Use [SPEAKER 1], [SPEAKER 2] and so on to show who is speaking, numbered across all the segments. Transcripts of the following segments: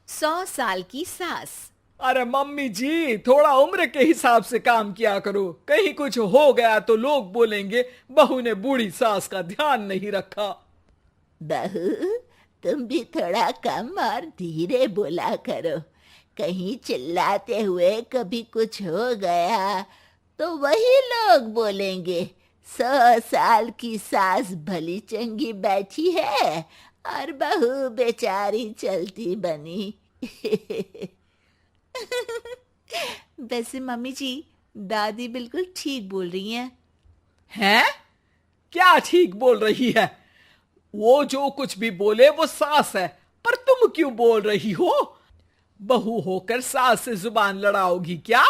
[SPEAKER 1] 100 साल की सास।
[SPEAKER 2] अरे मम्मी जी, थोड़ा उम्र के हिसाब से काम किया करो। कहीं कुछ हो गया तो लोग बोलेंगे बहू ने बूढ़ी सास का ध्यान नहीं रखा।
[SPEAKER 3] बहू, तुम भी थोड़ा कम और धीरे बोला करो। कहीं चिल्लाते हुए कभी कुछ हो गया तो वही लोग बोलेंगे 100 साल की सास भली चंगी बैठी है और बहू बेचारी चलती बनी।
[SPEAKER 1] वैसे मम्मी जी, दादी बिल्कुल ठीक बोल रही हैं।
[SPEAKER 2] हैं? क्या ठीक बोल रही है? वो जो कुछ भी बोले वो सास है, पर तुम क्यों बोल रही हो? बहू होकर सास से जुबान लड़ाओगी क्या?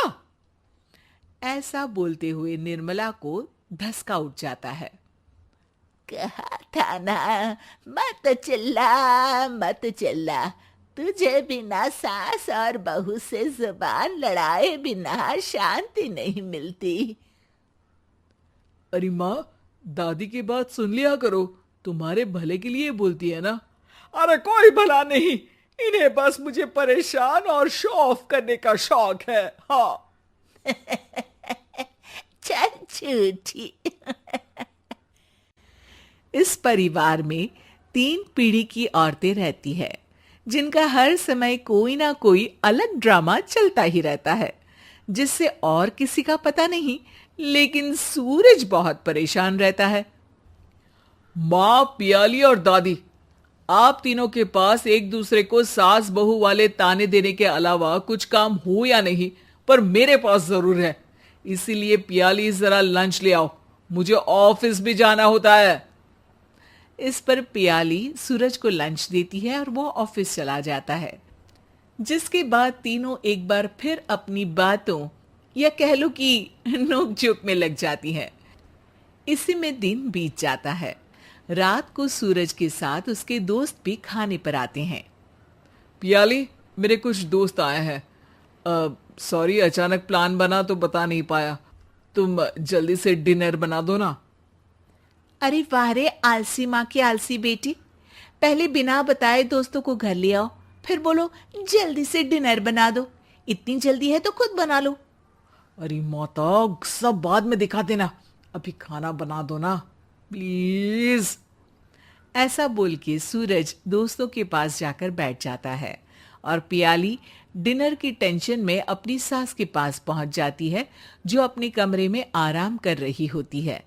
[SPEAKER 4] ऐसा बोलते हुए निर्मला को धसका उठ जाता है।
[SPEAKER 3] कहा था ना, मत चिल्ला मत चिल्ला। तुझे बिना सास और बहू से जुबान लड़ाए बिना शांति नहीं मिलती।
[SPEAKER 4] अरे माँ, दादी की बात सुन लिया करो, तुम्हारे भले के लिए बोलती है ना।
[SPEAKER 2] अरे कोई भला नहीं, इन्हें बस मुझे परेशान और शो ऑफ करने का शौक है। हाँ।
[SPEAKER 3] चल झूठी।
[SPEAKER 4] इस परिवार में 3 पीढ़ी की औरतें रहती है, जिनका हर समय कोई ना कोई अलग ड्रामा चलता ही रहता है, जिससे और किसी का पता नहीं, लेकिन सूरज बहुत परेशान रहता है।
[SPEAKER 2] माँ, पियाली और दादी, आप तीनों के पास एक दूसरे को सास बहू वाले ताने देने के अलावा कुछ काम हो या नहीं, पर मेरे पास जरूर है। इसीलिए पियाली, जरा लंच ले आओ, मुझे ऑफिस भी जाना होता है।
[SPEAKER 4] इस पर पियाली सूरज को लंच देती है और वो ऑफिस चला जाता है, जिसके बाद तीनों एक बार फिर अपनी बातों या कह लो कि नोक-झोंक में लग जाती हैं। इसी में दिन बीत जाता है। रात को सूरज के साथ उसके दोस्त भी खाने पर आते हैं।
[SPEAKER 2] पियाली, मेरे कुछ दोस्त आए हैं। सॉरी, अचानक प्लान बना तो बता नहीं पाया। तुम जल्दी से डिनर बना दो ना।
[SPEAKER 1] अरे वाह रे, आलसी माँ की आलसी बेटी। पहले बिना बताए दोस्तों को घर ले आओ, फिर बोलो जल्दी से डिनर बना दो। इतनी जल्दी है तो खुद बना लो।
[SPEAKER 2] अरे माता, सब बाद में दिखा देना, अभी खाना बना दो ना प्लीज।
[SPEAKER 4] ऐसा बोल के सूरज दोस्तों के पास जाकर बैठ जाता है और पियाली डिनर की टेंशन में अपनी सास के पास पहुंच जाती है, जो अपने कमरे में आराम कर रही होती है।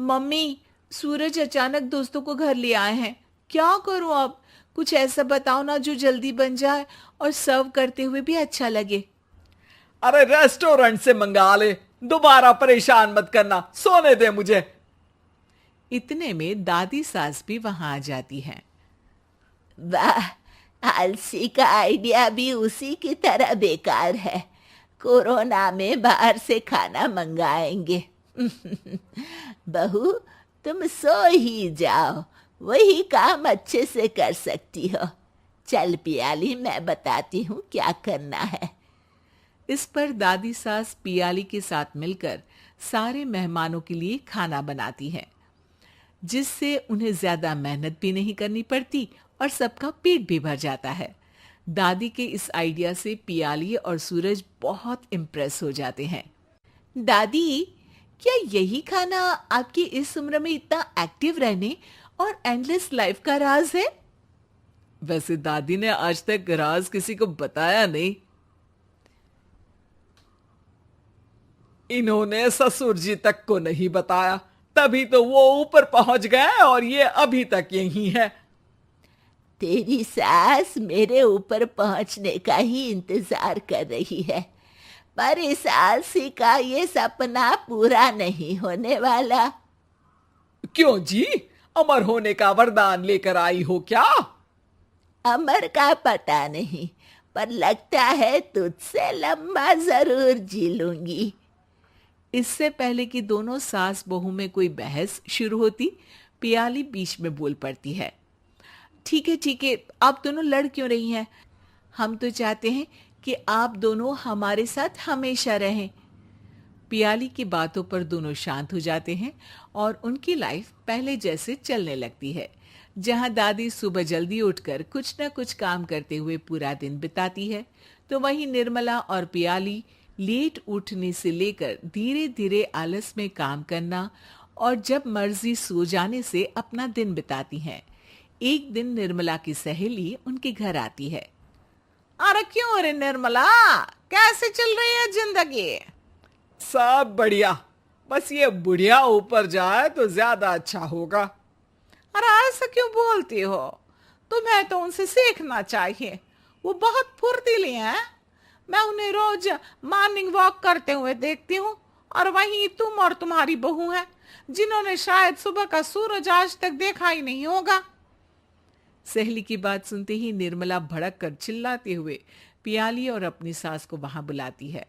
[SPEAKER 1] मम्मी, सूरज अचानक दोस्तों को घर ले आए हैं, क्या करूं अब? कुछ ऐसा बताओ ना जो जल्दी बन जाए और सर्व करते हुए भी अच्छा लगे।
[SPEAKER 2] अरे रेस्टोरेंट से मंगा ले, दोबारा परेशान मत करना, सोने दे मुझे।
[SPEAKER 4] इतने में दादी सास भी वहां आ जाती है।
[SPEAKER 3] वाह, आलसी का आइडिया भी उसी की तरह बेकार है। कोरोना में बाहर से खाना मंगाएंगे। बहू, तुम सो ही जाओ, वही काम अच्छे से कर सकती हो। चल पियाली, मैं बताती हूँ क्या करना है।
[SPEAKER 4] इस पर दादी सास पियाली के साथ मिलकर सारे मेहमानों के लिए खाना बनाती है, जिससे उन्हें ज्यादा मेहनत भी नहीं करनी पड़ती और सबका पेट भी भर जाता है। दादी के इस आइडिया से पियाली और सूरज बहुत इम्प्रेस हो जाते हैं।
[SPEAKER 1] दादी, क्या यही खाना आपकी इस उम्र में इतना एक्टिव रहने और एंडलेस लाइफ का राज है?
[SPEAKER 2] वैसे दादी ने आज तक राज किसी को बताया नहीं। इन्होंने ससुर जी तक को नहीं बताया, तभी तो वो ऊपर पहुंच गए और ये अभी तक यही है।
[SPEAKER 3] तेरी सास मेरे ऊपर पहुंचने का ही इंतजार कर रही है, पर इस आलसी का ये सपना पूरा नहीं होने वाला।
[SPEAKER 2] क्यों जी, अमर होने का वरदान लेकर आई हो क्या?
[SPEAKER 3] अमर का पता नहीं, पर लगता है तुझसे लंबा जरूर जी लूंगी।
[SPEAKER 4] इससे पहले कि दोनों सास बहू में कोई बहस शुरू होती, पियाली बीच में बोल पड़ती है।
[SPEAKER 1] ठीक है, आप दोनों लड़ क्यों रही हैं? हम तो चाहते हैं कि आप दोनों हमारे साथ हमेशा रहें।
[SPEAKER 4] पियाली की बातों पर दोनों शांत हो जाते हैं और उनकी लाइफ पहले जैसे चलने लगती है, जहां दादी सुबह जल्दी उठकर कुछ न कुछ काम करते हुए पूरा दिन बिताती है, तो वहीं निर्मला और पियाली लेट उठने से लेकर धीरे धीरे आलस में काम करना और जब मर्जी सो जाने से अपना दिन बिताती हैं। एक दिन निर्मला की सहेली उनके घर आती है।
[SPEAKER 1] अरे क्यों रे निर्मला, कैसे चल रही है जिंदगी?
[SPEAKER 2] सब बढ़िया, बस ये बुढ़िया ऊपर जाए तो ज्यादा अच्छा होगा।
[SPEAKER 1] अरे ऐसा क्यों बोलती हो? तुम्हें तो उनसे सीखना चाहिए, वो बहुत फुर्तीली हैं। मैं उन्हें रोज मॉर्निंग वॉक करते हुए देखती हूँ, और वहीं तुम और तुम्हारी बहू है जिन्होंने शायद सुबह का सूरज आज तक देखा ही नहीं होगा।
[SPEAKER 4] सहेली की बात सुनते ही निर्मला भड़क कर चिल्लाते हुए पियाली और अपनी सास को वहां बुलाती है,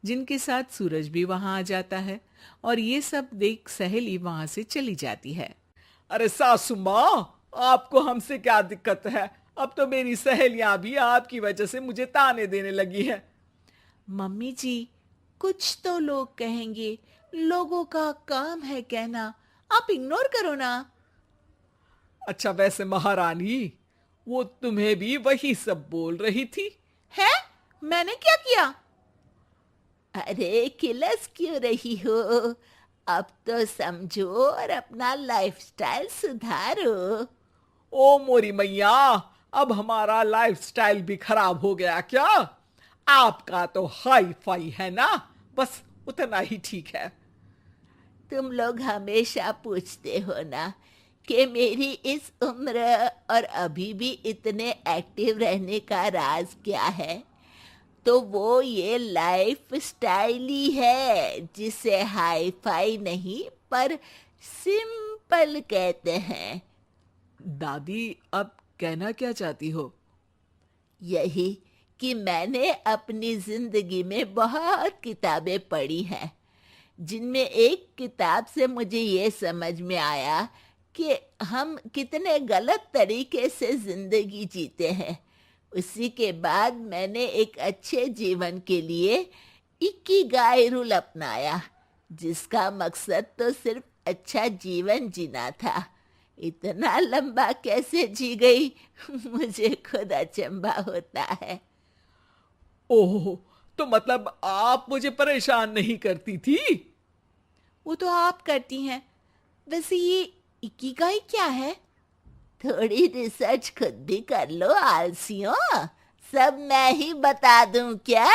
[SPEAKER 4] जिनके साथ सूरज भी वहां आ जाता है और ये सब देख सहेली वहां से चली जाती है।
[SPEAKER 2] अरे सासू माँ, आपको हमसे क्या दिक्कत है? अब तो मेरी सहेलियां भी आपकी वजह से मुझे ताने देने लगी है।
[SPEAKER 1] मम्मी जी, कुछ तो लोग कहेंगे, लोगों का काम है कहना, आप इग्नोर करो ना।
[SPEAKER 2] अच्छा वैसे महारानी, वो तुम्हें भी वही सब बोल रही थी?
[SPEAKER 1] है? मैंने क्या किया?
[SPEAKER 3] अरे किलस क्यों रही हो? अब तो समझो और अपना लाइफस्टाइल सुधारो।
[SPEAKER 2] ओ मोरी मैया, अब हमारा लाइफस्टाइल भी खराब हो गया क्या? आपका तो हाई फाई है ना, बस उतना ही ठीक है।
[SPEAKER 3] तुम लोग हमेशा पूछते हो ना कि मेरी इस उम्र और अभी भी इतने एक्टिव रहने का राज क्या है, तो वो ये लाइफ स्टाइल ही है जिसे हाई फाई नहीं पर सिंपल कहते हैं।
[SPEAKER 2] दादी, अब कहना क्या चाहती हो?
[SPEAKER 3] यही कि मैंने अपनी जिंदगी में बहुत किताबें पढ़ी हैं, जिनमें एक किताब से मुझे ये समझ में आया कि हम कितने गलत तरीके से जिंदगी जीते हैं। उसी के बाद मैंने एक अच्छे जीवन के लिए इकिगाई रूल अपनाया, जिसका मकसद तो सिर्फ अच्छा जीवन जीना था। इतना लंबा कैसे जी गई मुझे खुद अचंभा होता है।
[SPEAKER 2] ओह, तो मतलब आप मुझे परेशान नहीं करती थी?
[SPEAKER 1] वो तो आप करती हैं। वैसे ये इकिगाई क्या है?
[SPEAKER 3] थोड़ी रिसर्च खुद भी कर लो आलसियों, सब मैं ही बता दूं क्या?